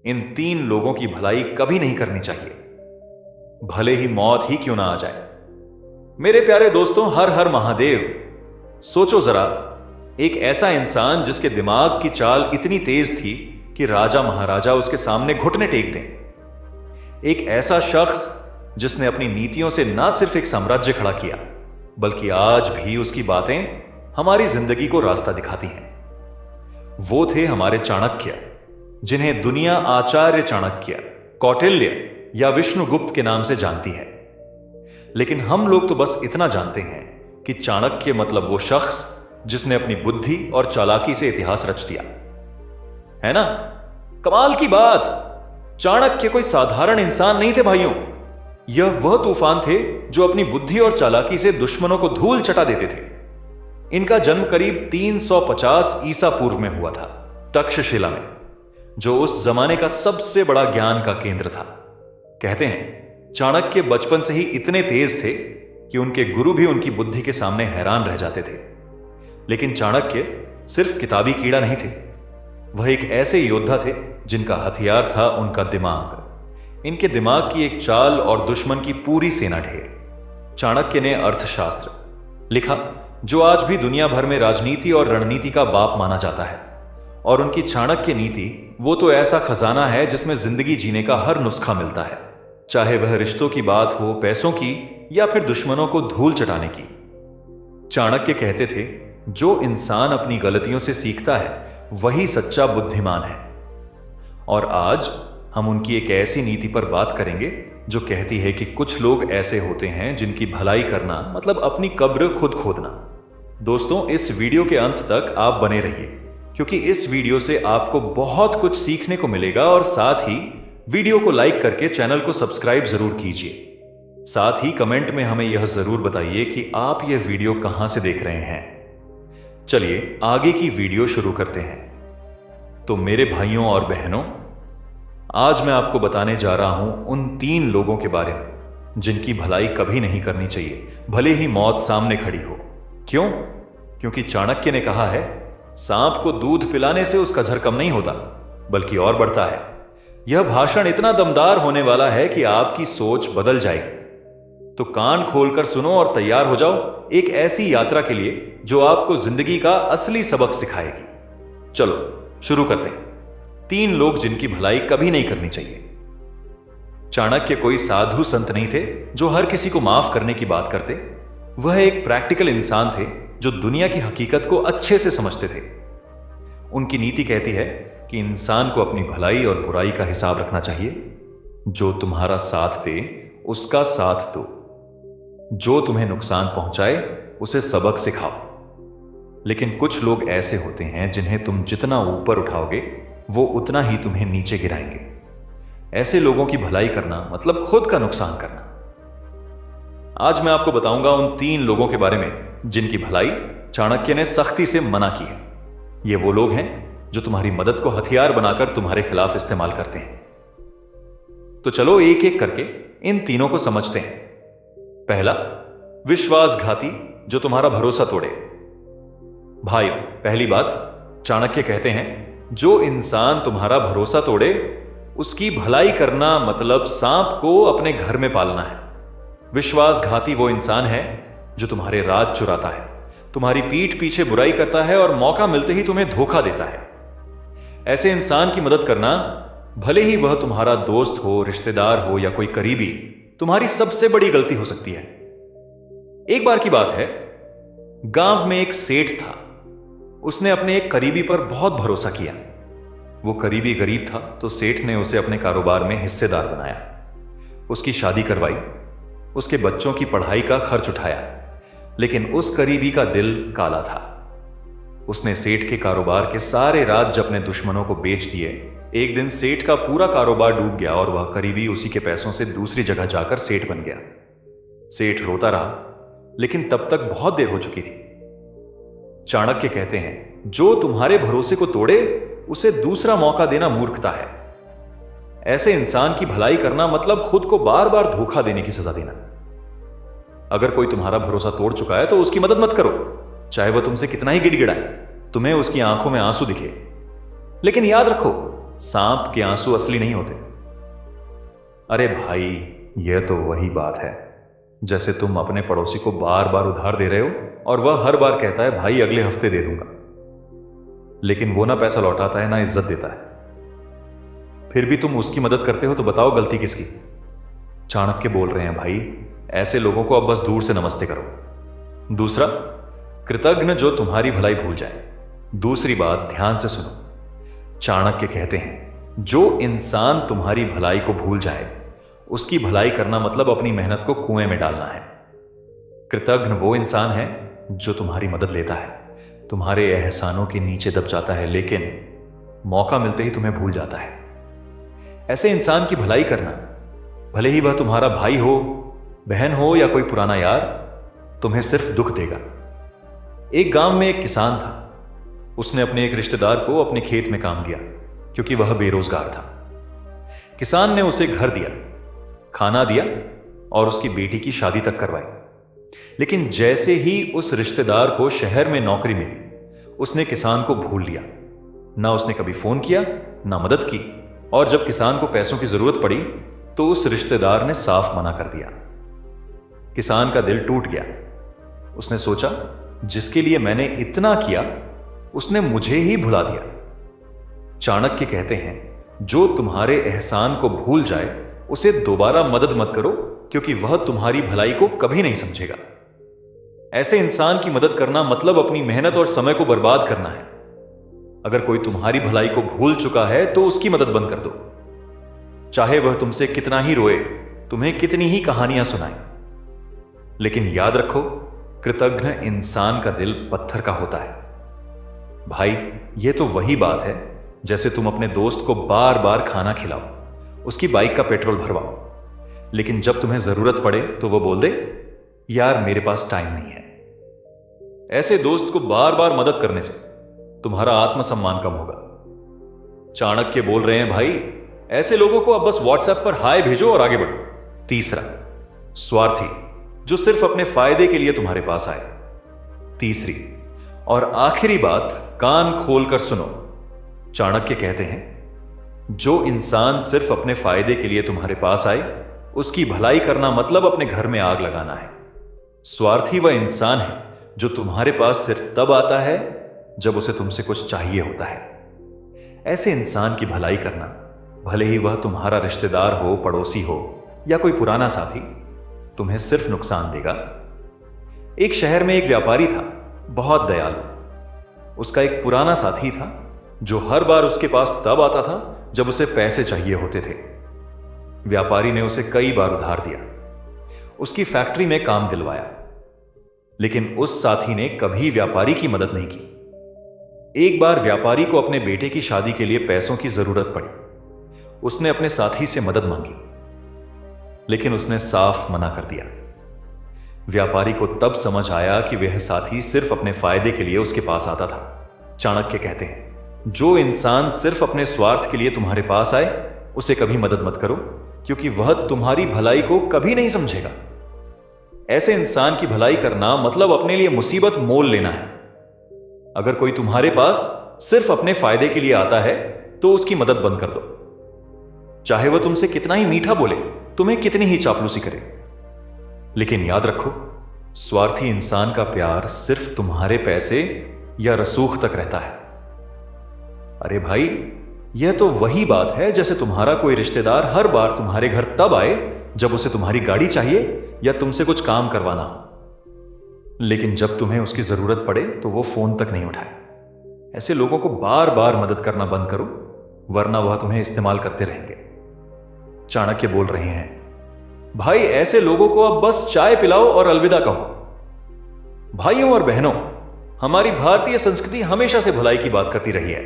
इन तीन लोगों की भलाई कभी नहीं करनी चाहिए, भले ही मौत ही क्यों ना आ जाए। मेरे प्यारे दोस्तों, हर हर महादेव। सोचो जरा, एक ऐसा इंसान जिसके दिमाग की चाल इतनी तेज थी कि राजा महाराजा उसके सामने घुटने टेक दें। एक ऐसा शख्स जिसने अपनी नीतियों से ना सिर्फ एक साम्राज्य खड़ा किया, बल्कि आज भी उसकी बातें हमारी जिंदगी को रास्ता दिखाती हैं। वो थे हमारे चाणक्य, जिन्हें दुनिया आचार्य चाणक्य, कौटिल्य या विष्णुगुप्त के नाम से जानती है। लेकिन हम लोग तो बस इतना जानते हैं कि चाणक्य मतलब वो शख्स जिसने अपनी बुद्धि और चालाकी से इतिहास रच दिया, है ना? कमाल की बात, चाणक्य कोई साधारण इंसान नहीं थे भाइयों। यह वह तूफान थे जो अपनी बुद्धि और चालाकी से दुश्मनों को धूल चटा देते थे। इनका जन्म करीब 350 ईसा पूर्व में हुआ था, तक्षशिला में, जो उस जमाने का सबसे बड़ा ज्ञान का केंद्र था। कहते हैं चाणक्य बचपन से ही इतने तेज थे कि उनके गुरु भी उनकी बुद्धि के सामने हैरान रह जाते थे। लेकिन चाणक्य सिर्फ किताबी कीड़ा नहीं थे, वह एक ऐसे योद्धा थे जिनका हथियार था उनका दिमाग। इनके दिमाग की एक चाल और दुश्मन की पूरी सेना ढेर। चाणक्य ने अर्थशास्त्र लिखा, जो आज भी दुनिया भर में राजनीति और रणनीति का बाप माना जाता है। और उनकी चाणक्य नीति वो तो ऐसा खजाना है जिसमें जिंदगी जीने का हर नुस्खा मिलता है, चाहे वह रिश्तों की बात हो, पैसों की, या फिर दुश्मनों को धूल चटाने की। चाणक्य कहते थे, जो इंसान अपनी गलतियों से सीखता है वही सच्चा बुद्धिमान है। और आज हम उनकी एक ऐसी नीति पर बात करेंगे जो कहती है कि कुछ लोग ऐसे होते हैं जिनकी भलाई करना मतलब अपनी कब्र खुद खोदना। दोस्तों, इस वीडियो के अंत तक आप बने रहिए, क्योंकि इस वीडियो से आपको बहुत कुछ सीखने को मिलेगा। और साथ ही वीडियो को लाइक करके चैनल को सब्सक्राइब जरूर कीजिए। साथ ही कमेंट में हमें यह जरूर बताइए कि आप यह वीडियो कहां से देख रहे हैं। चलिए आगे की वीडियो शुरू करते हैं। तो मेरे भाइयों और बहनों, आज मैं आपको बताने जा रहा हूं उन तीन लोगों के बारे में जिनकी भलाई कभी नहीं करनी चाहिए, भले ही मौत सामने खड़ी हो। क्यों? क्योंकि चाणक्य ने कहा है, सांप को दूध पिलाने से उसका जहर कम नहीं होता, बल्कि और बढ़ता है। यह भाषण इतना दमदार होने वाला है कि आपकी सोच बदल जाएगी। तो कान खोलकर सुनो और तैयार हो जाओ एक ऐसी यात्रा के लिए जो आपको जिंदगी का असली सबक सिखाएगी। चलो शुरू करते हैं। तीन लोग जिनकी भलाई कभी नहीं करनी चाहिए। चाणक्य कोई साधु संत नहीं थे जो हर किसी को माफ करने की बात करते। वह एक प्रैक्टिकल इंसान थे जो दुनिया की हकीकत को अच्छे से समझते थे। उनकी नीति कहती है कि इंसान को अपनी भलाई और बुराई का हिसाब रखना चाहिए। जो तुम्हारा साथ दे उसका साथ दो, जो तुम्हें नुकसान पहुंचाए उसे सबक सिखाओ। लेकिन कुछ लोग ऐसे होते हैं जिन्हें तुम जितना ऊपर उठाओगे वो उतना ही तुम्हें नीचे गिराएंगे। ऐसे लोगों की भलाई करना मतलब खुद का नुकसान करना। आज मैं आपको बताऊंगा उन तीन लोगों के बारे में जिनकी भलाई चाणक्य ने सख्ती से मना की है। ये वो लोग हैं जो तुम्हारी मदद को हथियार बनाकर तुम्हारे खिलाफ इस्तेमाल करते हैं। तो चलो एक एक करके इन तीनों को समझते हैं। पहला, विश्वासघाती जो तुम्हारा भरोसा तोड़े। भाइयों, पहली बात, चाणक्य कहते हैं, जो इंसान तुम्हारा भरोसा तोड़े उसकी भलाई करना मतलब सांप को अपने घर में पालना है। विश्वासघाती वो इंसान है जो तुम्हारे राज चुराता है, तुम्हारी पीठ पीछे बुराई करता है और मौका मिलते ही तुम्हें धोखा देता है। ऐसे इंसान की मदद करना, भले ही वह तुम्हारा दोस्त हो, रिश्तेदार हो या कोई करीबी, तुम्हारी सबसे बड़ी गलती हो सकती है। एक बार की बात है, गांव में एक सेठ था। उसने अपने एक करीबी पर बहुत भरोसा किया। वो करीबी गरीब था तो सेठ ने उसे अपने कारोबार में हिस्सेदार बनाया, उसकी शादी करवाई, उसके बच्चों की पढ़ाई का खर्च उठाया। लेकिन उस करीबी का दिल काला था। उसने सेठ के कारोबार के सारे राज्य अपने दुश्मनों को बेच दिए। एक दिन सेठ का पूरा कारोबार डूब गया और वह करीबी उसी के पैसों से दूसरी जगह जाकर सेठ बन गया। सेठ रोता रहा, लेकिन तब तक बहुत देर हो चुकी थी। चाणक्य कहते हैं, जो तुम्हारे भरोसे को तोड़े उसे दूसरा मौका देना मूर्खता है। ऐसे इंसान की भलाई करना मतलब खुद को बार बार धोखा देने की सजा देना। अगर कोई तुम्हारा भरोसा तोड़ चुका है तो उसकी मदद मत करो, चाहे वह तुमसे कितना ही गिड़गिड़ाए, तुम्हें उसकी आंखों में आंसू दिखे। लेकिन याद रखो, सांप के आंसू असली नहीं होते। अरे भाई, यह तो वही बात है जैसे तुम अपने पड़ोसी को बार बार उधार दे रहे हो और वह हर बार कहता है भाई अगले हफ्ते दे दूंगा, लेकिन वो ना पैसा लौटाता है ना इज्जत देता है। फिर भी तुम उसकी मदद करते हो, तो बताओ गलती किसकी? चाणक्य बोल रहे हैं भाई, ऐसे लोगों को अब बस दूर से नमस्ते करो। दूसरा, कृतज्ञ जो तुम्हारी भलाई भूल जाए। दूसरी बात ध्यान से सुनो। चाणक्य कहते हैं जो इंसान तुम्हारी भलाई को भूल जाए उसकी भलाई करना मतलब अपनी मेहनत को कुएं में डालना है। कृतज्ञ वो इंसान है जो तुम्हारी मदद लेता है, तुम्हारे एहसानों के नीचे दब जाता है, लेकिन मौका मिलते ही तुम्हें भूल जाता है। ऐसे इंसान की भलाई करना, भले ही वह तुम्हारा भाई हो, बहन हो या कोई पुराना यार, तुम्हें सिर्फ दुख देगा। एक गांव में एक किसान था। उसने अपने एक रिश्तेदार को अपने खेत में काम दिया क्योंकि वह बेरोजगार था। किसान ने उसे घर दिया, खाना दिया और उसकी बेटी की शादी तक करवाई। लेकिन जैसे ही उस रिश्तेदार को शहर में नौकरी मिली, उसने किसान को भूल लिया। ना उसने कभी फोन किया, ना मदद की, और जब किसान को पैसों की जरूरत पड़ी तो उस रिश्तेदार ने साफ मना कर दिया। किसान का दिल टूट गया। उसने सोचा जिसके लिए मैंने इतना किया उसने मुझे ही भुला दिया। चाणक्य कहते हैं जो तुम्हारे एहसान को भूल जाए उसे दोबारा मदद मत करो, क्योंकि वह तुम्हारी भलाई को कभी नहीं समझेगा। ऐसे इंसान की मदद करना मतलब अपनी मेहनत और समय को बर्बाद करना है। अगर कोई तुम्हारी भलाई को भूल चुका है तो उसकी मदद बंद कर दो, चाहे वह तुमसे कितना ही रोए, तुम्हें कितनी ही कहानियां सुनाए। लेकिन याद रखो, कृतज्ञ इंसान का दिल पत्थर का होता है। भाई, यह तो वही बात है जैसे तुम अपने दोस्त को बार बार खाना खिलाओ, उसकी बाइक का पेट्रोल भरवाओ, लेकिन जब तुम्हें जरूरत पड़े तो वो बोल दे यार मेरे पास टाइम नहीं है। ऐसे दोस्त को बार बार मदद करने से तुम्हारा आत्मसम्मान कम होगा। चाणक्य बोल रहे हैं भाई, ऐसे लोगों को अब बस व्हाट्सएप पर हाय भेजो और आगे बढ़ो। तीसरा, स्वार्थी जो सिर्फ अपने फायदे के लिए तुम्हारे पास आए। तीसरी और आखिरी बात कान खोलकर सुनो। चाणक्य कहते हैं जो इंसान सिर्फ अपने फायदे के लिए तुम्हारे पास आए उसकी भलाई करना मतलब अपने घर में आग लगाना है। स्वार्थी वह इंसान है जो तुम्हारे पास सिर्फ तब आता है जब उसे तुमसे कुछ चाहिए होता है। ऐसे इंसान की भलाई करना, भले ही वह तुम्हारा रिश्तेदार हो, पड़ोसी हो या कोई पुराना साथी, तुम्हें सिर्फ नुकसान देगा। एक शहर में एक व्यापारी था, बहुत दयालु। उसका एक पुराना साथी था जो हर बार उसके पास तब आता था जब उसे पैसे चाहिए होते थे। व्यापारी ने उसे कई बार उधार दिया, उसकी फैक्ट्री में काम दिलवाया, लेकिन उस साथी ने कभी व्यापारी की मदद नहीं की। एक बार व्यापारी को अपने बेटे की शादी के लिए पैसों की जरूरत पड़ी। उसने अपने साथी से मदद मांगी, लेकिन उसने साफ मना कर दिया। व्यापारी को तब समझ आया कि वह साथी सिर्फ अपने फायदे के लिए उसके पास आता था। चाणक्य कहते हैं जो इंसान सिर्फ अपने स्वार्थ के लिए तुम्हारे पास आए उसे कभी मदद मत करो, क्योंकि वह तुम्हारी भलाई को कभी नहीं समझेगा। ऐसे इंसान की भलाई करना मतलब अपने लिए मुसीबत मोल लेना है। अगर कोई तुम्हारे पास सिर्फ अपने फायदे के लिए आता है तो उसकी मदद बंद कर दो, चाहे वह तुमसे कितना ही मीठा बोले, तुम्हें कितनी ही चापलूसी करे। लेकिन याद रखो, स्वार्थी इंसान का प्यार सिर्फ तुम्हारे पैसे या रसूख तक रहता है। अरे भाई, यह तो वही बात है जैसे तुम्हारा कोई रिश्तेदार हर बार तुम्हारे घर तब आए जब उसे तुम्हारी गाड़ी चाहिए या तुमसे कुछ काम करवाना हो, लेकिन जब तुम्हें उसकी जरूरत पड़े तो वो फोन तक नहीं उठाए। ऐसे लोगों को बार बार मदद करना बंद करो, वरना वह तुम्हें इस्तेमाल करते रहेंगे। चाणक्य बोल रहे हैं भाई, ऐसे लोगों को अब बस चाय पिलाओ और अलविदा कहो। भाइयों और बहनों, हमारी भारतीय संस्कृति हमेशा से भलाई की बात करती रही है,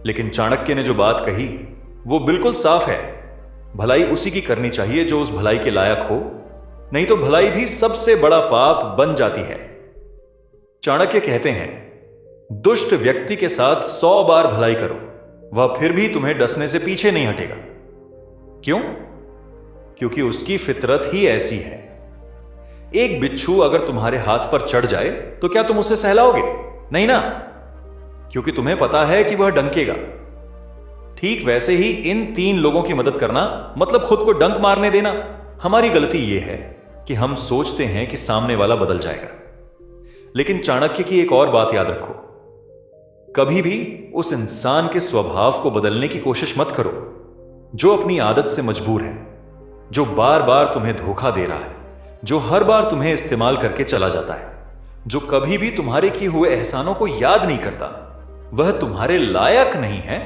लेकिन चाणक्य ने जो बात कही वो बिल्कुल साफ है। भलाई उसी की करनी चाहिए जो उस भलाई के लायक हो, नहीं तो भलाई भी सबसे बड़ा पाप बन जाती है। चाणक्य कहते हैं दुष्ट व्यक्ति के साथ 100 बार भलाई करो, वह फिर भी तुम्हें डसने से पीछे नहीं हटेगा। क्यों? क्योंकि उसकी फितरत ही ऐसी है। एक बिच्छू अगर तुम्हारे हाथ पर चढ़ जाए तो क्या तुम उसे सहलाओगे? नहीं ना, क्योंकि तुम्हें पता है कि वह डंकेगा। ठीक वैसे ही इन 3 लोगों की मदद करना मतलब खुद को डंक मारने देना। हमारी गलती यह है कि हम सोचते हैं कि सामने वाला बदल जाएगा, लेकिन चाणक्य की एक और बात याद रखो, कभी भी उस इंसान के स्वभाव को बदलने की कोशिश मत करो जो अपनी आदत से मजबूर है, जो बार बार तुम्हें धोखा दे रहा है, जो हर बार तुम्हें इस्तेमाल करके चला जाता है, जो कभी भी तुम्हारे किए हुए एहसानों को याद नहीं करता। वह तुम्हारे लायक नहीं है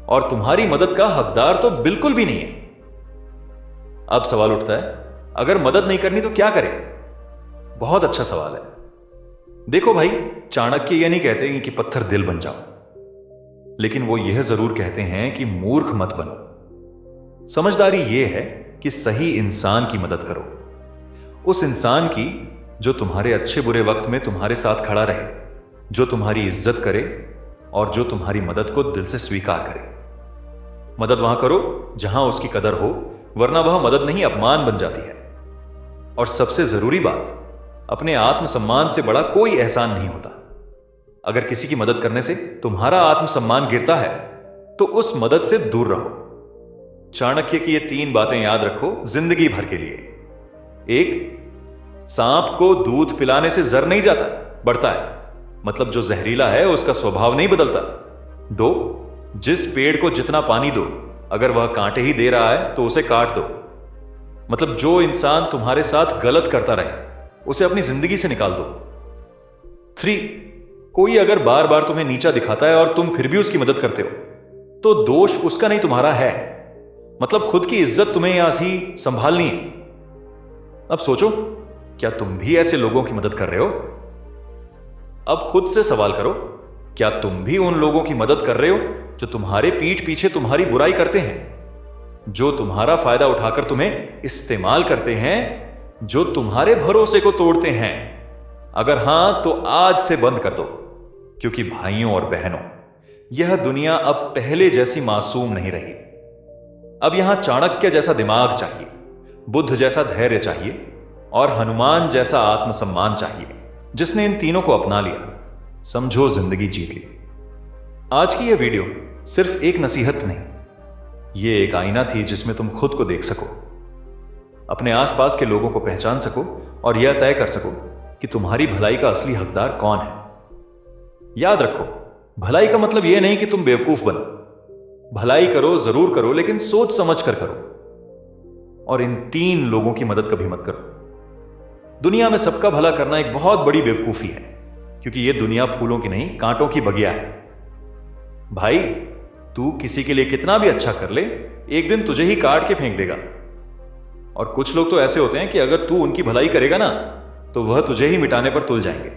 और तुम्हारी मदद का हकदार तो बिल्कुल भी नहीं है। अब सवाल उठता है, अगर मदद नहीं करनी तो क्या करें? बहुत अच्छा सवाल है। देखो भाई, चाणक्य यह नहीं कहते कि पत्थर दिल बन जाओ, लेकिन वो यह जरूर कहते हैं कि मूर्ख मत बनो। समझदारी यह है कि सही इंसान की मदद करो, उस इंसान की जो तुम्हारे अच्छे बुरे वक्त में तुम्हारे साथ खड़ा रहे, जो तुम्हारी इज्जत करे और जो तुम्हारी मदद को दिल से स्वीकार करे। मदद वहां करो जहां उसकी कदर हो, वरना वह मदद नहीं अपमान बन जाती है। और सबसे जरूरी बात, अपने आत्मसम्मान से बड़ा कोई एहसान नहीं होता। अगर किसी की मदद करने से तुम्हारा आत्मसम्मान गिरता है तो उस मदद से दूर रहो। चाणक्य की ये 3 बातें याद रखो जिंदगी भर के लिए। 1, सांप को दूध पिलाने से जर नहीं जाता, बढ़ता है, मतलब जो जहरीला है उसका स्वभाव नहीं बदलता। 2, जिस पेड़ को जितना पानी दो, अगर वह कांटे ही दे रहा है तो उसे काट दो, मतलब जो इंसान तुम्हारे साथ गलत करता रहे उसे अपनी जिंदगी से निकाल दो। 3, कोई अगर बार बार तुम्हें नीचा दिखाता है और तुम फिर भी उसकी मदद करते हो तो दोष उसका नहीं तुम्हारा है, मतलब खुद की इज्जत तुम्हें यहां से संभालनी है। अब सोचो, क्या तुम भी ऐसे लोगों की मदद कर रहे हो? अब खुद से सवाल करो, क्या तुम भी उन लोगों की मदद कर रहे हो जो तुम्हारे पीठ पीछे तुम्हारी बुराई करते हैं, जो तुम्हारा फायदा उठाकर तुम्हें इस्तेमाल करते हैं, जो तुम्हारे भरोसे को तोड़ते हैं? अगर हां तो आज से बंद कर दो, क्योंकि भाइयों और बहनों, यह दुनिया अब पहले जैसी मासूम नहीं रही। अब यहां चाणक्य जैसा दिमाग चाहिए, बुद्ध जैसा धैर्य चाहिए और हनुमान जैसा आत्मसम्मान चाहिए। जिसने इन तीनों को अपना लिया, समझो जिंदगी जीत ली। आज की यह वीडियो सिर्फ एक नसीहत नहीं, यह एक आईना थी जिसमें तुम खुद को देख सको, अपने आसपास के लोगों को पहचान सको और यह तय कर सको कि तुम्हारी भलाई का असली हकदार कौन है। याद रखो, भलाई का मतलब यह नहीं कि तुम बेवकूफ बनो। भलाई करो, जरूर करो, लेकिन सोच समझ कर करो। और इन 3 लोगों की मदद कभी मत करो। दुनिया में सबका भला करना एक बहुत बड़ी बेवकूफी है, क्योंकि यह दुनिया फूलों की नहीं कांटों की बगिया है। भाई, तू किसी के लिए कितना भी अच्छा कर ले, एक दिन तुझे ही काट के फेंक देगा। और कुछ लोग तो ऐसे होते हैं कि अगर तू उनकी भलाई करेगा ना तो वह तुझे ही मिटाने पर तुल जाएंगे।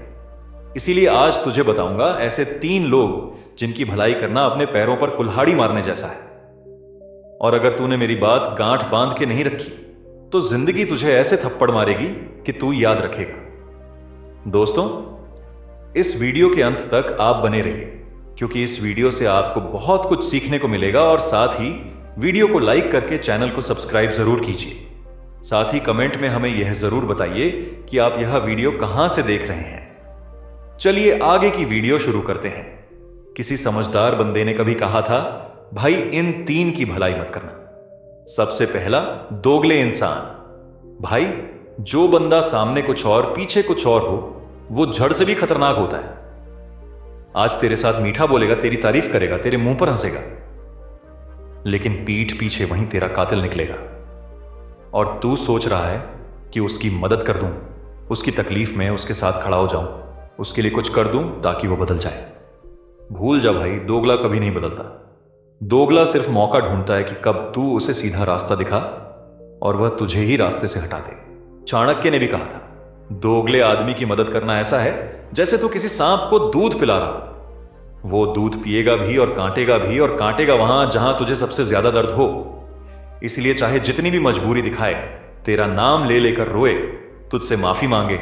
इसीलिए आज तुझे बताऊंगा ऐसे 3 लोग जिनकी भलाई करना अपने पैरों पर कुल्हाड़ी मारने जैसा है। और अगर तूने मेरी बात गांठ बांध के नहीं रखी तो जिंदगी तुझे ऐसे थप्पड़ मारेगी कि तू याद रखेगा। दोस्तों, इस वीडियो के अंत तक आप बने रहिए, क्योंकि इस वीडियो से आपको बहुत कुछ सीखने को मिलेगा। और साथ ही वीडियो को लाइक करके चैनल को सब्सक्राइब जरूर कीजिए। साथ ही कमेंट में हमें यह जरूर बताइए कि आप यह वीडियो कहां से देख रहे हैं। चलिए आगे की वीडियो शुरू करते हैं। किसी समझदार बंदे ने कभी कहा था, भाई इन 3 की भलाई मत करना। सबसे पहला, दोगले इंसान। भाई, जो बंदा सामने कुछ और पीछे कुछ और हो, वो जड़ से भी खतरनाक होता है। आज तेरे साथ मीठा बोलेगा, तेरी तारीफ करेगा, तेरे मुंह पर हंसेगा, लेकिन पीठ पीछे वहीं तेरा कातिल निकलेगा। और तू सोच रहा है कि उसकी मदद कर दूं, उसकी तकलीफ में उसके साथ खड़ा हो जाऊं, उसके लिए कुछ कर दूं ताकि वो बदल जाए। भूल जा भाई, दोगला कभी नहीं बदलता। दोगला सिर्फ मौका ढूंढता है कि कब तू उसे सीधा रास्ता दिखा और वह तुझे ही रास्ते से हटा दे। चाणक्य ने भी कहा था, दोगले आदमी की मदद करना ऐसा है जैसे तू किसी सांप को दूध पिला रहा हो। वो दूध पिएगा भी और कांटेगा वहां जहां तुझे सबसे ज्यादा दर्द हो। इसलिए चाहे जितनी भी मजबूरी दिखाए, तेरा नाम ले लेकर रोए, तुझसे माफी मांगे,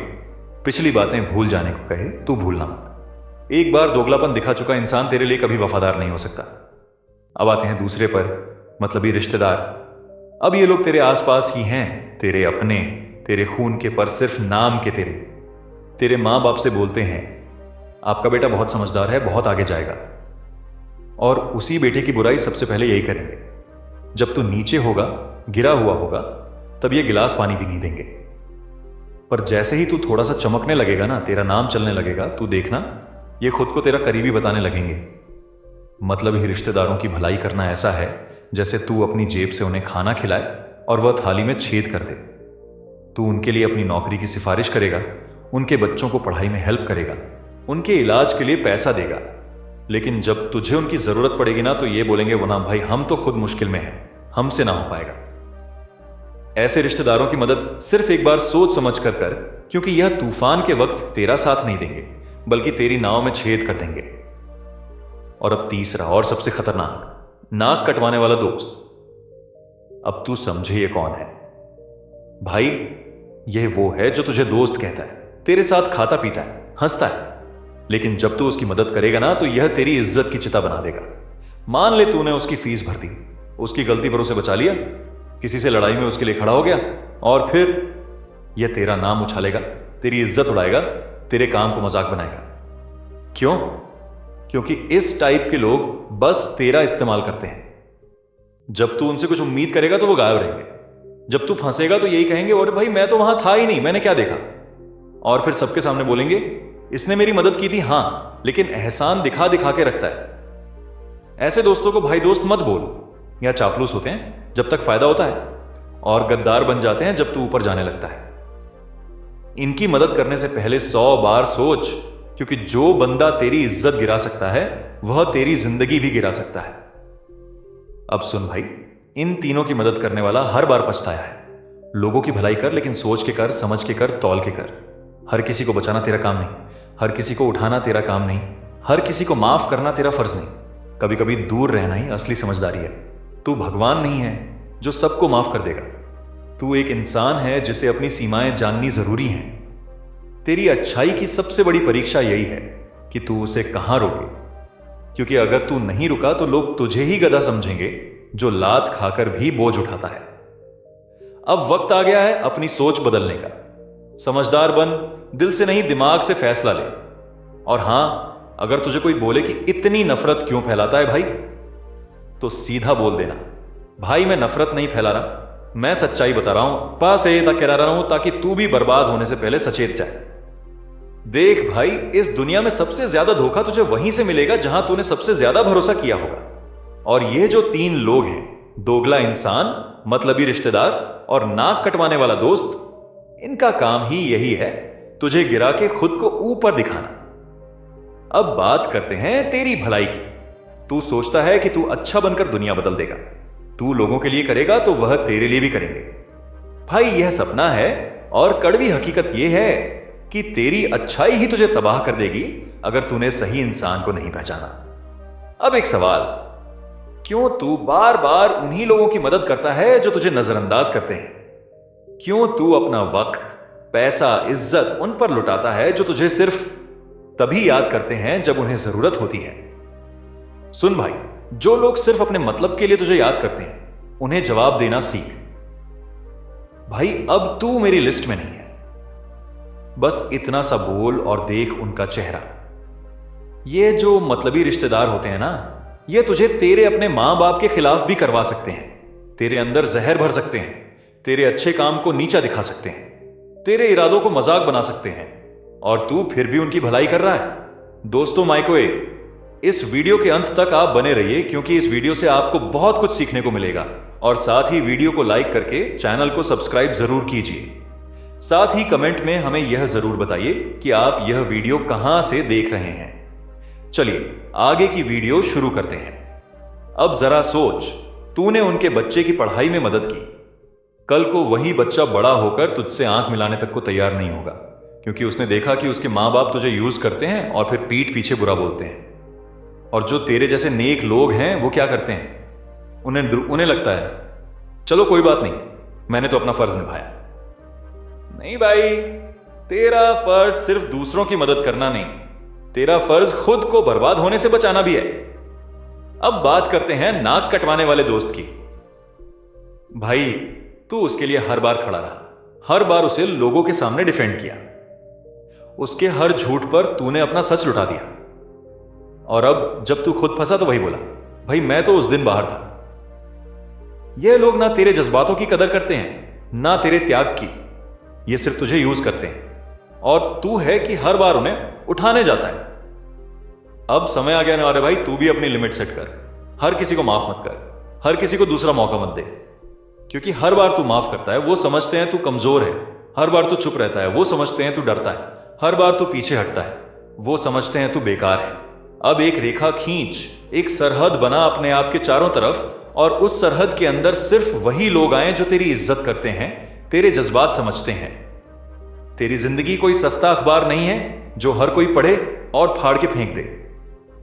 पिछली बातें भूल जाने को कहे, तू भूलना मत। एक बार दोगलापन दिखा चुका इंसान तेरे लिए कभी वफादार नहीं हो सकता। अब आते हैं दूसरे पर, मतलब ये रिश्तेदार। अब ये लोग तेरे आसपास ही हैं, तेरे अपने, तेरे खून के, पर सिर्फ नाम के। तेरे माँ बाप से बोलते हैं, आपका बेटा बहुत समझदार है, बहुत आगे जाएगा। और उसी बेटे की बुराई सबसे पहले यही करेंगे। जब तू नीचे होगा, गिरा हुआ होगा, तब ये गिलास पानी भी नहीं देंगे। पर जैसे ही तू थोड़ा सा चमकने लगेगा ना, तेरा नाम चलने लगेगा, तू देखना ये खुद को तेरा करीबी बताने लगेंगे। मतलब ही रिश्तेदारों की भलाई करना ऐसा है जैसे तू अपनी जेब से उन्हें खाना खिलाए और वह थाली में छेद कर दे। तू उनके लिए अपनी नौकरी की सिफारिश करेगा, उनके बच्चों को पढ़ाई में हेल्प करेगा, उनके इलाज के लिए पैसा देगा, लेकिन जब तुझे उनकी जरूरत पड़ेगी ना, तो ये बोलेंगे वो ना भाई, हम तो खुद मुश्किल में हैं, हमसे ना हो पाएगा। ऐसे रिश्तेदारों की मदद सिर्फ एक बार सोच समझ कर कर, क्योंकि यह तूफान के वक्त तेरा साथ नहीं देंगे, बल्कि तेरी नाव में छेद कर देंगे। और अब तीसरा और सबसे खतरनाक, नाक कटवाने वाला दोस्त। अब तू समझे ये कौन है। भाई, यह वो है जो तुझे दोस्त कहता है, तेरे साथ खाता पीता है, हंसता है, लेकिन जब तू उसकी मदद करेगा ना, तो यह तेरी इज्जत की चिता बना देगा। मान ले तूने उसकी फीस भर दी, उसकी गलती पर उसे बचा लिया, किसी से लड़ाई में उसके लिए खड़ा हो गया, और फिर यह तेरा नाम उछालेगा, तेरी इज्जत उड़ाएगा, तेरे काम को मजाक बनाएगा। क्यों? क्योंकि इस टाइप के लोग बस तेरा इस्तेमाल करते हैं। जब तू उनसे कुछ उम्मीद करेगा तो वो गायब रहेंगे, जब तू फंसेगा तो यही कहेंगे, और भाई मैं तो वहां था ही नहीं, मैंने क्या देखा। और फिर सबके सामने बोलेंगे, इसने मेरी मदद की थी हां, लेकिन एहसान दिखा दिखा के रखता है। ऐसे दोस्तों को भाई दोस्त मत बोल। या चापलूस होते हैं जब तक फायदा होता है, और गद्दार बन जाते हैं जब तू ऊपर जाने लगता है। इनकी मदद करने से पहले 100 बार सोच, क्योंकि जो बंदा तेरी इज्जत गिरा सकता है, वह तेरी जिंदगी भी गिरा सकता है। अब सुन भाई, इन तीनों की मदद करने वाला हर बार पछताया है। लोगों की भलाई कर, लेकिन सोच के कर, समझ के कर, तौल के कर। हर किसी को बचाना तेरा काम नहीं, हर किसी को उठाना तेरा काम नहीं, हर किसी को माफ करना तेरा फर्ज नहीं। कभी कभी दूर रहना ही असली समझदारी है। तू भगवान नहीं है जो सबको माफ कर देगा। तू एक इंसान है जिसे अपनी सीमाएं जाननी जरूरी हैं। तेरी अच्छाई की सबसे बड़ी परीक्षा यही है कि तू उसे कहां रोके, क्योंकि अगर तू नहीं रुका तो लोग तुझे ही गधा समझेंगे जो लात खाकर भी बोझ उठाता है। अब वक्त आ गया है अपनी सोच बदलने का। समझदार बन, दिल से नहीं दिमाग से फैसला ले। और हां, अगर तुझे कोई बोले कि इतनी नफरत क्यों फैलाता है भाई, तो सीधा बोल देना, भाई मैं नफरत नहीं फैला रहा, मैं सच्चाई बता रहा हूं, पास ये तक कह रहा हूं ताकि तू भी बर्बाद होने से पहले सचेत जाए। देख भाई, इस दुनिया में सबसे ज्यादा धोखा तुझे वहीं से मिलेगा जहां तूने सबसे ज्यादा भरोसा किया होगा। और ये जो तीन लोग हैं, दोगला इंसान, मतलबी रिश्तेदार और नाक कटवाने वाला दोस्त, इनका काम ही यही है, तुझे गिरा के खुद को ऊपर दिखाना। अब बात करते हैं तेरी भलाई की। तू सोचता है कि तू अच्छा बनकर दुनिया बदल देगा, तू लोगों के लिए करेगा तो वह तेरे लिए भी करेंगे। भाई यह सपना है, और कड़वी हकीकत यह है कि तेरी अच्छाई ही तुझे तबाह कर देगी अगर तूने सही इंसान को नहीं पहचाना। अब एक सवाल, क्यों तू बार बार उन्हीं लोगों की मदद करता है जो तुझे नजरअंदाज करते हैं? क्यों तू अपना वक्त, पैसा, इज्जत उन पर लुटाता है जो तुझे सिर्फ तभी याद करते हैं जब उन्हें जरूरत होती है? सुन भाई, जो लोग सिर्फ अपने मतलब के लिए तुझे याद करते हैं, उन्हें जवाब देना सीख। भाई अब तू मेरी लिस्ट में नहीं है। बस इतना सा बोल और देख उनका चेहरा। ये जो मतलबी रिश्तेदार होते हैं ना, ये तुझे तेरे अपने मां बाप के खिलाफ भी करवा सकते हैं, तेरे अंदर जहर भर सकते हैं, तेरे अच्छे काम को नीचा दिखा सकते हैं, तेरे इरादों को मजाक बना सकते हैं, और तू फिर भी उनकी भलाई कर रहा है। दोस्तों माइकोए, इस वीडियो के अंत तक आप बने रहिए, क्योंकि इस वीडियो से आपको बहुत कुछ सीखने को मिलेगा। और साथ ही वीडियो को लाइक करके चैनल को सब्सक्राइब जरूर कीजिए। साथ ही कमेंट में हमें यह जरूर बताइए कि आप यह वीडियो कहां से देख रहे हैं। चलिए आगे की वीडियो शुरू करते हैं। अब जरा सोच, तूने उनके बच्चे की पढ़ाई में मदद की, कल को वही बच्चा बड़ा होकर तुझसे आंख मिलाने तक को तैयार नहीं होगा, क्योंकि उसने देखा कि उसके मां बाप तुझे यूज करते हैं और फिर पीठ पीछे बुरा बोलते हैं। और जो तेरे जैसे नेक लोग हैं वो क्या करते हैं, उन्हें लगता है चलो कोई बात नहीं, मैंने तो अपना फर्ज निभाया। नहीं भाई, तेरा फर्ज सिर्फ दूसरों की मदद करना नहीं, तेरा फर्ज खुद को बर्बाद होने से बचाना भी है। अब बात करते हैं नाक कटवाने वाले दोस्त की। भाई तू उसके लिए हर बार खड़ा रहा, हर बार उसे लोगों के सामने डिफेंड किया, उसके हर झूठ पर तूने अपना सच लुटा दिया, और अब जब तू खुद फंसा तो वही बोला, भाई मैं तो उस दिन बाहर था। ये लोग ना तेरे जज्बातों की कदर करते हैं ना तेरे त्याग की। ये सिर्फ तुझे यूज करते हैं और तू है कि हर बार उन्हें उठाने जाता है। अब समय आ गया ना, अरे भाई तू भी अपनी लिमिट सेट कर। हर किसी को माफ मत कर, हर किसी को दूसरा मौका मत दे, क्योंकि हर बार तू माफ करता है वो समझते हैं तू कमजोर है। हर बार तू चुप रहता है वो समझते हैं तू डरता है। हर बार तू पीछे हटता है वो समझते हैं तू बेकार है। अब एक रेखा खींच, एक सरहद बना अपने आप के चारों तरफ, और उस सरहद के अंदर सिर्फ वही लोग आए जो तेरी इज्जत करते हैं, तेरे जज्बात समझते हैं। तेरी जिंदगी कोई सस्ता अखबार नहीं है जो हर कोई पढ़े और फाड़ के फेंक दे।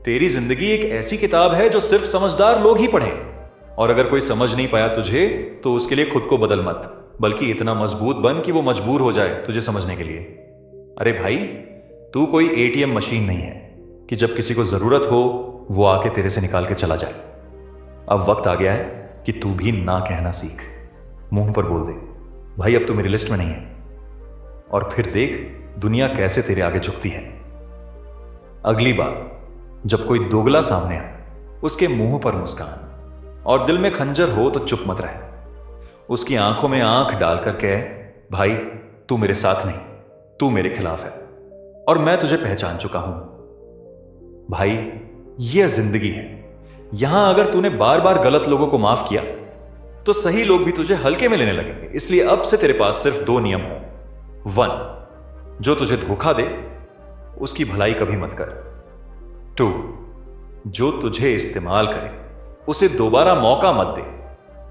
तेरी जिंदगी एक ऐसी किताब है जो सिर्फ समझदार लोग ही पढ़ें। और अगर कोई समझ नहीं पाया तुझे तो उसके लिए खुद को बदल मत, बल्कि इतना मजबूत बन कि वो मजबूर हो जाए तुझे समझने के लिए। अरे भाई तू कोई एटीएम मशीन नहीं है कि जब किसी को जरूरत हो वो आके तेरे से निकाल के चला जाए। अब वक्त आ गया है कि तू भी ना कहना सीख। मुंह पर बोल दे, भाई अब तू मेरी लिस्ट में नहीं है, और फिर देख दुनिया कैसे तेरे आगे झुकती है। अगली बार जब कोई दोगला सामने आए उसके मुंह पर मुस्कान और दिल में खंजर हो तो चुप मत रहे। उसकी आंखों में आंख डालकर कह, भाई तू मेरे साथ नहीं, तू मेरे खिलाफ है और मैं तुझे पहचान चुका हूं। भाई यह जिंदगी है, यहां अगर तूने बार बार गलत लोगों को माफ किया तो सही लोग भी तुझे हल्के में लेने लगेंगे। इसलिए अब से तेरे पास सिर्फ 2 नियम हो। 1, जो तुझे धोखा दे उसकी भलाई कभी मत कर। 2, जो तुझे इस्तेमाल करे उसे दोबारा मौका मत दे,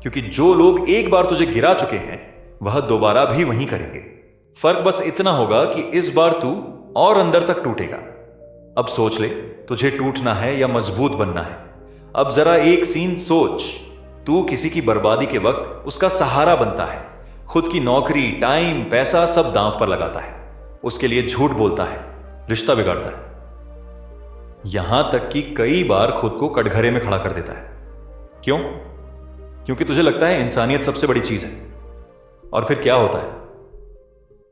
क्योंकि जो लोग एक बार तुझे गिरा चुके हैं वह दोबारा भी वही करेंगे। फर्क बस इतना होगा कि इस बार तू और अंदर तक टूटेगा। अब सोच ले, तुझे टूटना है या मजबूत बनना है। अब जरा एक सीन सोच, तू किसी की बर्बादी के वक्त उसका सहारा बनता है, खुद की नौकरी, टाइम, पैसा सब दांव पर लगाता है, उसके लिए झूठ बोलता है, रिश्ता बिगाड़ता है, यहां तक कि कई बार खुद को कटघरे में खड़ा कर देता है। क्यों? क्योंकि तुझे लगता है इंसानियत सबसे बड़ी चीज है। और फिर क्या होता है,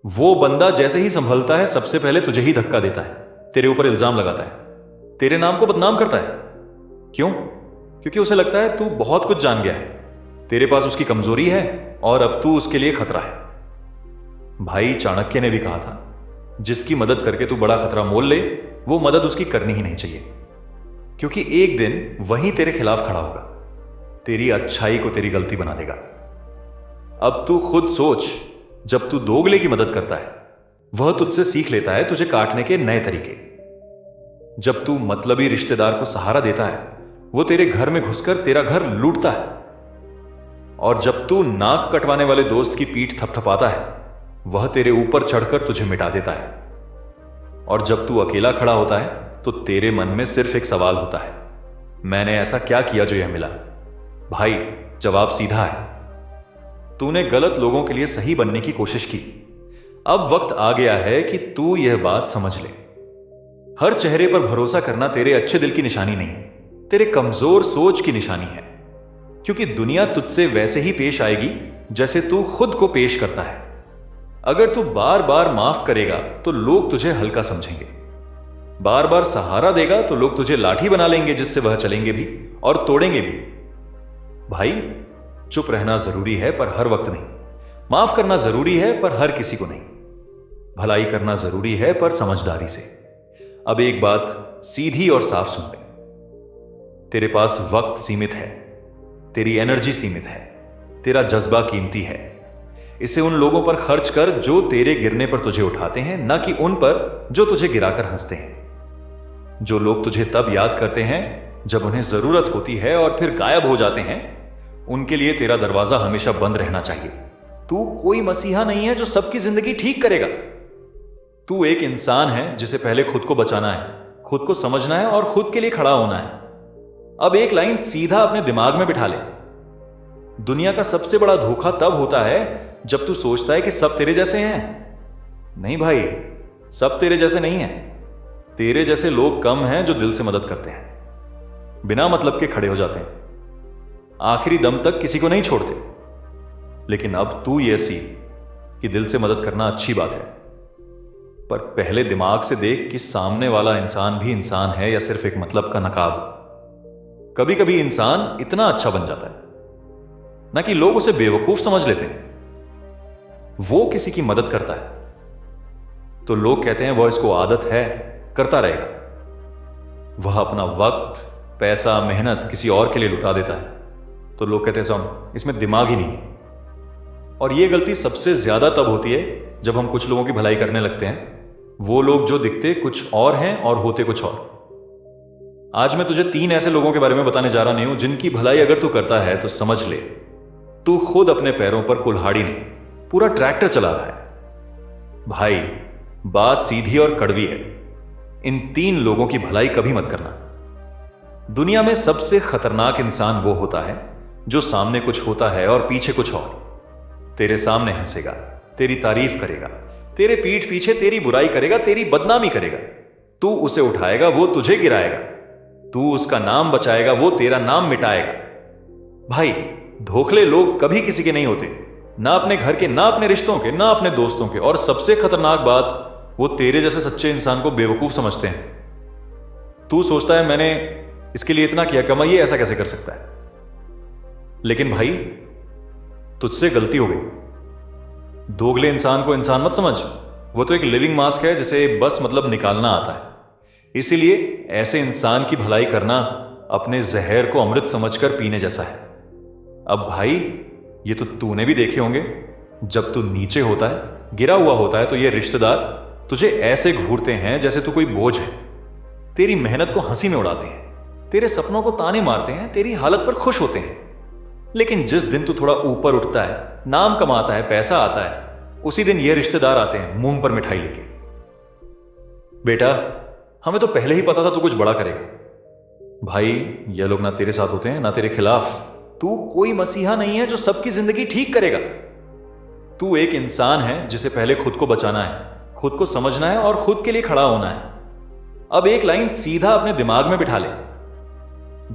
वो बंदा जैसे ही संभलता है सबसे पहले तुझे ही धक्का देता है, तेरे ऊपर इल्जाम लगाता है, तेरे नाम को बदनाम करता है। क्यों? क्योंकि उसे लगता है तू बहुत कुछ जान गया है, तेरे पास उसकी कमजोरी है और अब तू उसके लिए खतरा है। भाई चाणक्य ने भी कहा था, जिसकी मदद करके तू बड़ा खतरा मोल ले वो मदद उसकी करनी ही नहीं चाहिए, क्योंकि एक दिन वही तेरे खिलाफ खड़ा होगा, तेरी अच्छाई को तेरी गलती बना देगा। अब तू खुद सोच, जब तू दोगले की मदद करता है वह तुझसे सीख लेता है तुझे काटने के नए तरीके। जब तू मतलबी रिश्तेदार को सहारा देता है वो तेरे घर में घुसकर तेरा घर लूटता है। और जब तू नाक कटवाने वाले दोस्त की पीठ थपथपाता है वह तेरे ऊपर चढ़कर तुझे मिटा देता है। और जब तू अकेला खड़ा होता है तो तेरे मन में सिर्फ एक सवाल होता है, मैंने ऐसा क्या किया जो यह मिला? भाई जवाब सीधा है, तूने गलत लोगों के लिए सही बनने की कोशिश की। अब वक्त आ गया है कि तू यह बात समझ ले, हर चेहरे पर भरोसा करना तेरे अच्छे दिल की निशानी नहीं, तेरे कमजोर सोच की निशानी है। क्योंकि दुनिया तुझसे वैसे ही पेश आएगी जैसे तू खुद को पेश करता है। अगर तू बार बार माफ करेगा तो लोग तुझे हल्का समझेंगे, बार बार सहारा देगा तो लोग तुझे लाठी बना लेंगे जिससे वह चलेंगे भी और तोड़ेंगे भी। भाई चुप रहना जरूरी है पर हर वक्त नहीं, माफ करना जरूरी है पर हर किसी को नहीं, भलाई करना जरूरी है पर समझदारी से। अब एक बात सीधी और साफ सुन ले, तेरे पास वक्त सीमित है, तेरी एनर्जी सीमित है, तेरा जज्बा कीमती है। इसे उन लोगों पर खर्च कर जो तेरे गिरने पर तुझे उठाते हैं, ना कि उन पर जो तुझे गिराकर हंसते हैं। जो लोग तुझे तब याद करते हैं जब उन्हें जरूरत होती है और फिर गायब हो जाते हैं, उनके लिए तेरा दरवाजा हमेशा बंद रहना चाहिए। तू कोई मसीहा नहीं है जो सबकी जिंदगी ठीक करेगा। तू एक इंसान है जिसे पहले खुद को बचाना है, खुद को समझना है और खुद के लिए खड़ा होना है। अब एक लाइन सीधा अपने दिमाग में बिठा ले, दुनिया का सबसे बड़ा धोखा तब होता है जब तू सोचता है कि सब तेरे जैसे हैं। नहीं भाई, सब तेरे जैसे नहीं है। तेरे जैसे लोग कम हैं जो दिल से मदद करते हैं, बिना मतलब के खड़े हो जाते हैं, आखिरी दम तक किसी को नहीं छोड़ते। लेकिन अब तू ये सीख कि दिल से मदद करना अच्छी बात है, पर पहले दिमाग से देख कि सामने वाला इंसान भी इंसान है या सिर्फ एक मतलब का नकाब। कभी कभी इंसान इतना अच्छा बन जाता है ना कि लोग उसे बेवकूफ समझ लेते हैं। वो किसी की मदद करता है तो लोग कहते हैं वह इसको आदत है, करता रहेगा। वह अपना वक्त, पैसा, मेहनत किसी और के लिए लुटा देता है तो लोग कहते हैं सम इसमें दिमाग ही नहीं है। और यह गलती सबसे ज्यादा तब होती है जब हम कुछ लोगों की भलाई करने लगते हैं, वो लोग जो दिखते कुछ और हैं और होते कुछ और। आज मैं तुझे 3 ऐसे लोगों के बारे में बताने जा रहा नहीं हूं जिनकी भलाई अगर तू करता है तो समझ ले तू खुद अपने पैरों पर कुल्हाड़ी नहीं, पूरा ट्रैक्टर चला रहा है। भाई, बात सीधी और कड़वी है। इन 3 लोगों की भलाई कभी मत करना। दुनिया में सबसे खतरनाक इंसान वो होता है जो सामने कुछ होता है और पीछे कुछ और। तेरे सामने हंसेगा, तेरी तारीफ करेगा, तेरे पीठ पीछे तेरी बुराई करेगा, तेरी बदनामी करेगा। तू उसे उठाएगा, वो तुझे गिराएगा। तू उसका नाम बचाएगा, वो तेरा नाम मिटाएगा। भाई, धोखले लोग कभी किसी के नहीं होते, ना अपने घर के, ना अपने रिश्तों के, ना अपने दोस्तों के। और सबसे खतरनाक बात, वो तेरे जैसे सच्चे इंसान को बेवकूफ समझते हैं। तू सोचता है मैंने इसके लिए इतना किया, कमा ये ऐसा कैसे कर सकता है। लेकिन भाई, तुझसे गलती हो गई। दोगले इंसान को इंसान मत समझ। वो तो एक लिविंग मास्क है जिसे बस मतलब निकालना आता है। इसीलिए ऐसे इंसान की भलाई करना अपने जहर को अमृत समझकर पीने जैसा है। अब भाई, ये तो तूने भी देखे होंगे, जब तू नीचे होता है, गिरा हुआ होता है, तो ये रिश्तेदार तुझे ऐसे घूरते हैं जैसे तू कोई बोझ है। तेरी मेहनत को हंसी में उड़ाते हैं, तेरे सपनों को ताने मारते हैं, तेरी हालत पर खुश होते हैं। लेकिन जिस दिन तू थोड़ा ऊपर उठता है, नाम कमाता है, पैसा आता है, उसी दिन ये रिश्तेदार आते हैं मुंह पर मिठाई लेके। बेटा, हमें तो पहले ही पता था तू कुछ बड़ा करेगा। भाई, ये लोग ना तेरे साथ होते हैं ना तेरे खिलाफ। तू कोई मसीहा नहीं है जो सबकी जिंदगी ठीक करेगा। तू एक इंसान है जिसे पहले खुद को बचाना है, खुद को समझना है और खुद के लिए खड़ा होना है। अब एक लाइन सीधा अपने दिमाग में बिठा ले।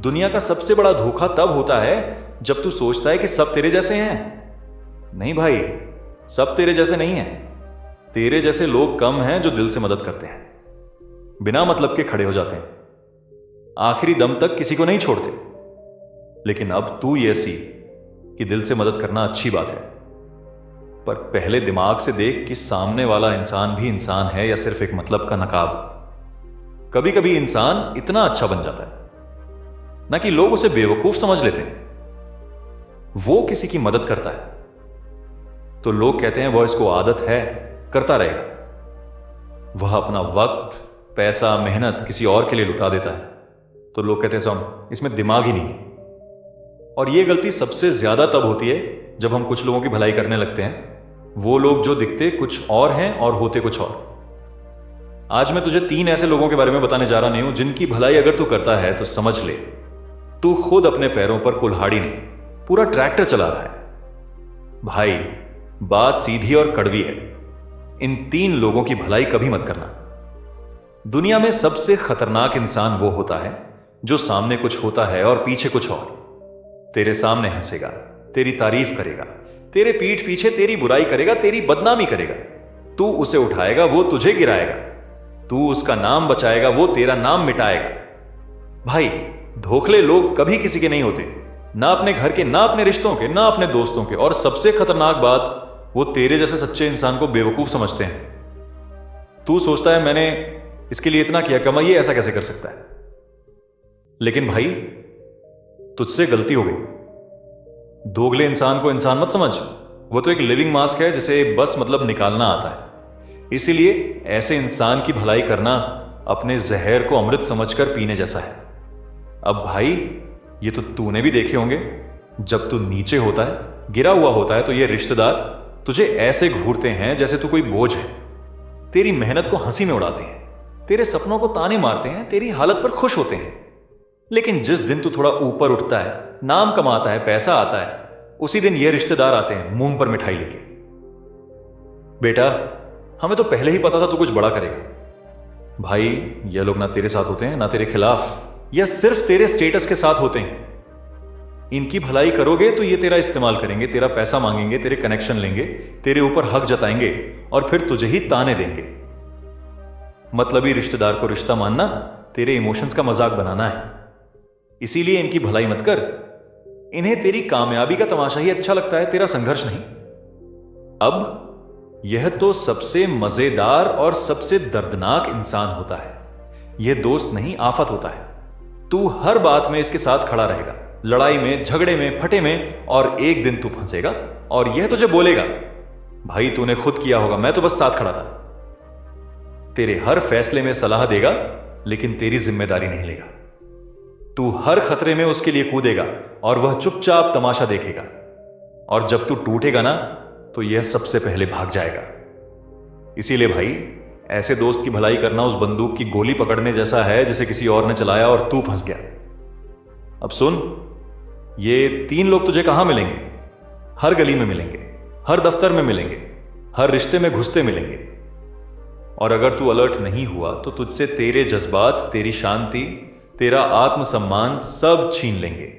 दुनिया का सबसे बड़ा धोखा तब होता है जब तू सोचता है कि सब तेरे जैसे हैं। नहीं भाई, सब तेरे जैसे नहीं हैं। तेरे जैसे लोग कम हैं जो दिल से मदद करते हैं, बिना मतलब के खड़े हो जाते हैं, आखिरी दम तक किसी को नहीं छोड़ते। लेकिन अब तू ये सीख कि दिल से मदद करना अच्छी बात है, पर पहले दिमाग से देख कि सामने वाला इंसान भी इंसान है या सिर्फ एक मतलब का नकाब। कभी कभी इंसान इतना अच्छा बन जाता है ना कि लोग उसे बेवकूफ समझ लेते हैं। वो किसी की मदद करता है तो लोग कहते हैं वह इसको आदत है, करता रहेगा। वह अपना वक्त, पैसा, मेहनत किसी और के लिए लुटा देता है तो लोग कहते हैं सम इसमें दिमाग ही नहीं है। और यह गलती सबसे ज्यादा तब होती है जब हम कुछ लोगों की भलाई करने लगते हैं, वो लोग जो दिखते कुछ और हैं और होते कुछ और। आज मैं तुझे 3 ऐसे लोगों के बारे में बताने जा रहा नहीं हूं जिनकी भलाई अगर तू करता है तो समझ ले तू खुद अपने पैरों पर कुल्हाड़ी नहीं, पूरा ट्रैक्टर चला रहा है। भाई, बात सीधी और कड़वी है। इन 3 लोगों की भलाई कभी मत करना। दुनिया में सबसे खतरनाक इंसान वो होता है जो सामने कुछ होता है और पीछे कुछ और। तेरे सामने हंसेगा, तेरी तारीफ करेगा, तेरे पीठ पीछे तेरी बुराई करेगा, तेरी बदनामी करेगा। तू उसे उठाएगा, वो तुझे गिराएगा। तू उसका नाम बचाएगा, वो तेरा नाम मिटाएगा। भाई, धोखले लोग कभी किसी के नहीं होते, ना अपने घर के, ना अपने रिश्तों के, ना अपने दोस्तों के। और सबसे खतरनाक बात, वो तेरे जैसे सच्चे इंसान को बेवकूफ समझते हैं। तू सोचता है मैंने इसके लिए इतना किया, कमा ये ऐसा कैसे कर सकता है। लेकिन भाई, तुझसे गलती हो गई। दोगले इंसान को इंसान मत समझ। वो तो एक लिविंग मास्क है जिसे बस मतलब निकालना आता है। इसीलिए ऐसे इंसान की भलाई करना अपने जहर को अमृत समझकर पीने जैसा है। अब भाई, ये तो तूने भी देखे होंगे, जब तू नीचे होता है, गिरा हुआ होता है, तो ये रिश्तेदार तुझे ऐसे घूरते हैं जैसे तू कोई बोझ है। तेरी मेहनत को हंसी में उड़ाते हैं, तेरे सपनों को ताने मारते हैं, तेरी हालत पर खुश होते हैं। लेकिन जिस दिन तू थोड़ा ऊपर उठता है, नाम कमाता है, पैसा आता है, उसी दिन ये रिश्तेदार आते हैं मुंह पर मिठाई लेके। बेटा, हमें तो पहले ही पता था तू कुछ बड़ा करेगा। भाई, ये लोग ना तेरे साथ होते हैं ना तेरे खिलाफ, या सिर्फ तेरे स्टेटस के साथ होते हैं। इनकी भलाई करोगे तो ये तेरा इस्तेमाल करेंगे, तेरा पैसा मांगेंगे, तेरे कनेक्शन लेंगे, तेरे ऊपर हक जताएंगे और फिर तुझे ही ताने देंगे। मतलबी रिश्तेदार को रिश्ता मानना तेरे इमोशंस का मजाक बनाना है। इसीलिए इनकी भलाई मत कर। इन्हें तेरी कामयाबी का तमाशा ही अच्छा लगता है, तेरा संघर्ष नहीं। अब यह तो सबसे मजेदार और सबसे दर्दनाक इंसान होता है। यह दोस्त नहीं, आफत होता है। तू हर बात में इसके साथ खड़ा रहेगा, लड़ाई में, झगड़े में, फटे में, और एक दिन तू फंसेगा और यह तुझे बोलेगा, भाई तूने खुद किया होगा, मैं तो बस साथ खड़ा था। तेरे हर फैसले में सलाह देगा लेकिन तेरी जिम्मेदारी नहीं लेगा। तू हर खतरे में उसके लिए कूदेगा और वह चुपचाप तमाशा देखेगा। और जब तू टूटेगा ना तो यह सबसे पहले भाग जाएगा। इसीलिए भाई, ऐसे दोस्त की भलाई करना उस बंदूक की गोली पकड़ने जैसा है जिसे किसी और ने चलाया और तू फंस गया। अब सुन, ये 3 लोग तुझे कहां मिलेंगे? हर गली में मिलेंगे, हर दफ्तर में मिलेंगे, हर रिश्ते में घुसते मिलेंगे। और अगर तू अलर्ट नहीं हुआ तो तुझसे तेरे जज्बात, तेरी शांति, तेरा आत्मसम्मान सब छीन लेंगे।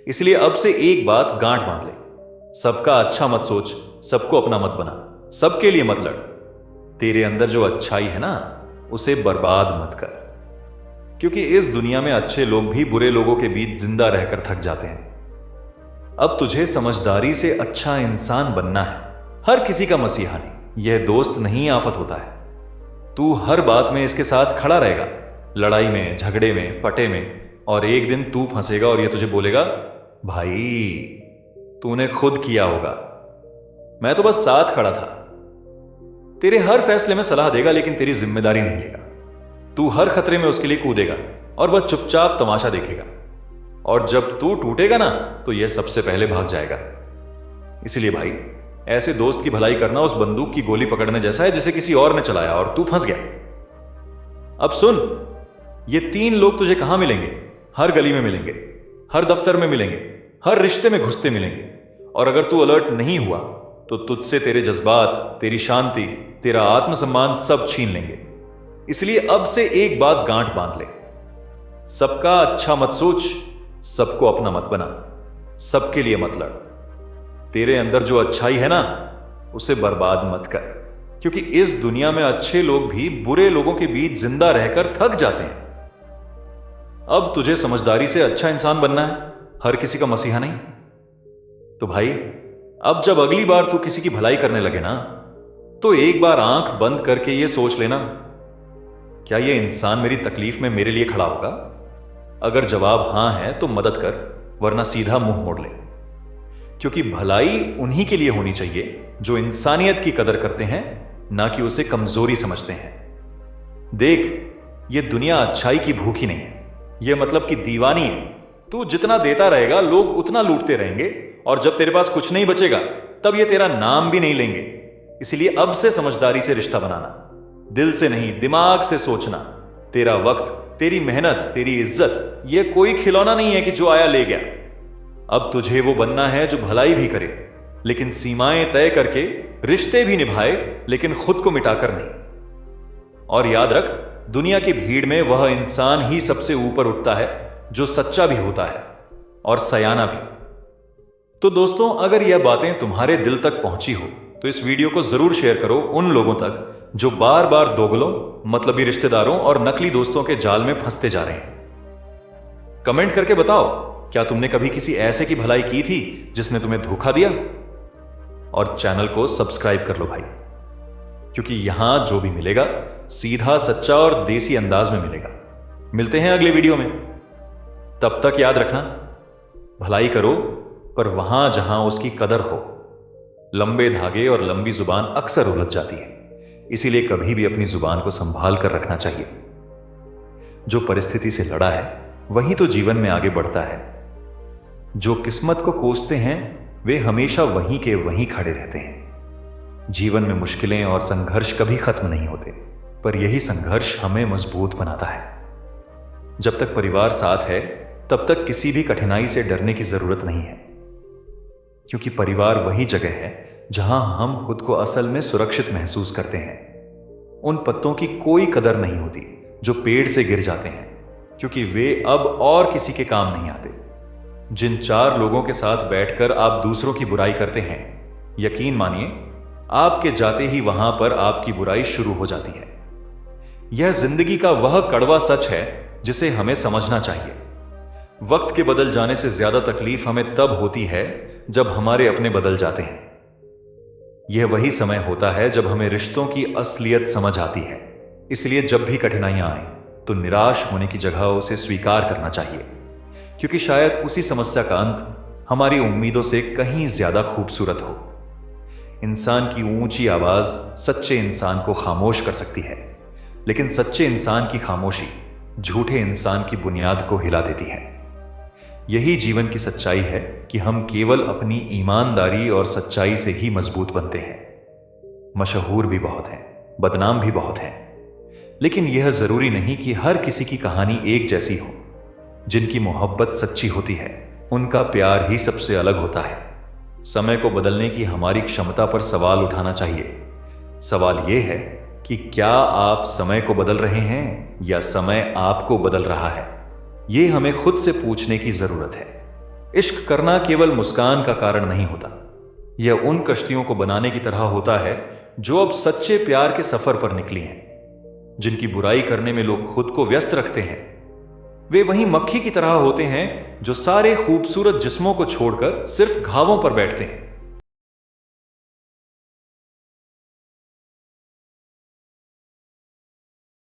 इसलिए अब से एक बात गांठ बांध ले, सबका अच्छा मत सोच, सबको अपना मत बना, सबके लिए मत लड़। तेरे अंदर जो अच्छाई है ना, उसे बर्बाद मत कर, क्योंकि इस दुनिया में अच्छे लोग भी बुरे लोगों के बीच जिंदा रहकर थक जाते हैं। अब तुझे समझदारी से अच्छा इंसान बनना है, हर किसी का मसीहा नहीं। यह दोस्त नहीं, आफत होता है। तू हर बात में इसके साथ खड़ा रहेगा, लड़ाई में, झगड़े में, पटे में, और एक दिन तू फंसेगा और यह तुझे बोलेगा, भाई तूने खुद किया होगा, मैं तो बस साथ खड़ा था। तेरे हर फैसले में सलाह देगा लेकिन तेरी जिम्मेदारी नहीं लेगा। तू हर खतरे में उसके लिए कूदेगा और वह चुपचाप तमाशा देखेगा। और जब तू टूटेगा ना तो यह सबसे पहले भाग जाएगा। इसलिए भाई, ऐसे दोस्त की भलाई करना उस बंदूक की गोली पकड़ने जैसा है जिसे किसी और ने चलाया और तू फंस गया। अब सुन, ये 3 लोग तुझे कहां मिलेंगे? हर गली में मिलेंगे, हर दफ्तर में मिलेंगे, हर रिश्ते में घुसते मिलेंगे। और अगर तू अलर्ट नहीं हुआ तो तुझसे तेरे जज्बात, तेरी शांति, तेरा आत्मसम्मान सब छीन लेंगे। इसलिए अब से एक बात गांठ बांध ले, सबका अच्छा मत सोच, सबको अपना मत बना, सबके लिए मत लड़। तेरे अंदर जो अच्छाई है ना, उसे बर्बाद मत कर, क्योंकि इस दुनिया में अच्छे लोग भी बुरे लोगों के बीच जिंदा रहकर थक जाते हैं। अब तुझे समझदारी से अच्छा इंसान बनना है, हर किसी का मसीहा नहीं। तो भाई, अब जब अगली बार तू किसी की भलाई करने लगे ना, तो एक बार आंख बंद करके ये सोच लेना, क्या ये इंसान मेरी तकलीफ में मेरे लिए खड़ा होगा? अगर जवाब हां है तो मदद कर, वरना सीधा मुंह मोड़ ले। क्योंकि भलाई उन्हीं के लिए होनी चाहिए जो इंसानियत की कदर करते हैं, ना कि उसे कमजोरी समझते हैं। देख, ये दुनिया अच्छाई की भूखी नहीं है, यह मतलब कि दीवानी है। तू जितना देता रहेगा, लोग उतना लूटते रहेंगे, और जब तेरे पास कुछ नहीं बचेगा तब ये तेरा नाम भी नहीं लेंगे। इसलिए अब से समझदारी से रिश्ता बनाना, दिल से नहीं दिमाग से सोचना। तेरा वक्त, तेरी मेहनत, तेरी इज्जत, ये कोई खिलौना नहीं है कि जो आया ले गया। अब तुझे वो बनना है जो भलाई भी करे, लेकिन सीमाएं तय करके, रिश्ते भी निभाए लेकिन खुद को मिटाकर नहीं। और याद रख, दुनिया की भीड़ में वह इंसान ही सबसे ऊपर उठता है जो सच्चा भी होता है और सयाना भी। तो दोस्तों, अगर यह बातें तुम्हारे दिल तक पहुंची हो तो इस वीडियो को जरूर शेयर करो उन लोगों तक जो बार बार दोगलों, मतलबी रिश्तेदारों और नकली दोस्तों के जाल में फंसते जा रहे हैं। कमेंट करके बताओ, क्या तुमने कभी किसी ऐसे की भलाई की थी जिसने तुम्हें धोखा दिया? और चैनल को सब्सक्राइब कर लो भाई, क्योंकि यहां जो भी मिलेगा सीधा, सच्चा और देसी अंदाज में मिलेगा। मिलते हैं अगले वीडियो में। तब तक याद रखना, भलाई करो पर वहां जहां उसकी कदर हो। लंबे धागे और लंबी जुबान अक्सर उलझ जाती है, इसीलिए कभी भी अपनी जुबान को संभाल कर रखना चाहिए। जो परिस्थिति से लड़ा है वही तो जीवन में आगे बढ़ता है। जो किस्मत को कोसते हैं वे हमेशा वहीं के वहीं खड़े रहते हैं। जीवन में मुश्किलें और संघर्ष कभी खत्म नहीं होते, पर यही संघर्ष हमें मजबूत बनाता है। जब तक परिवार साथ है तब तक किसी भी कठिनाई से डरने की जरूरत नहीं है, क्योंकि परिवार वही जगह है जहां हम खुद को असल में सुरक्षित महसूस करते हैं। उन पत्तों की कोई कदर नहीं होती जो पेड़ से गिर जाते हैं, क्योंकि वे अब और किसी के काम नहीं आते। जिन 4 लोगों के साथ बैठकर आप दूसरों की बुराई करते हैं, यकीन मानिए आपके जाते ही वहां पर आपकी बुराई शुरू हो जाती है। यह जिंदगी का वह कड़वा सच है जिसे हमें समझना चाहिए। वक्त के बदल जाने से ज्यादा तकलीफ हमें तब होती है जब हमारे अपने बदल जाते हैं। यह वही समय होता है जब हमें रिश्तों की असलियत समझ आती है। इसलिए जब भी कठिनाइयां आए तो निराश होने की जगह उसे स्वीकार करना चाहिए, क्योंकि शायद उसी समस्या का अंत हमारी उम्मीदों से कहीं ज्यादा खूबसूरत हो। इंसान की ऊंची आवाज सच्चे इंसान को खामोश कर सकती है, लेकिन सच्चे इंसान की खामोशी झूठे इंसान की बुनियाद को हिला देती है। यही जीवन की सच्चाई है कि हम केवल अपनी ईमानदारी और सच्चाई से ही मजबूत बनते हैं। मशहूर भी बहुत हैं, बदनाम भी बहुत हैं, लेकिन यह जरूरी नहीं कि हर किसी की कहानी एक जैसी हो। जिनकी मोहब्बत सच्ची होती है उनका प्यार ही सबसे अलग होता है। समय को बदलने की हमारी क्षमता पर सवाल उठाना चाहिए। सवाल यह है कि क्या आप समय को बदल रहे हैं या समय आपको बदल रहा है? यह हमें खुद से पूछने की जरूरत है। इश्क करना केवल मुस्कान का कारण नहीं होता। यह उन कश्तियों को बनाने की तरह होता है जो अब सच्चे प्यार के सफर पर निकली हैं। जिनकी बुराई करने में लोग खुद को व्यस्त रखते हैं, वे वही मक्खी की तरह होते हैं जो सारे खूबसूरत जिस्मों को छोड़कर सिर्फ घावों पर बैठते हैं।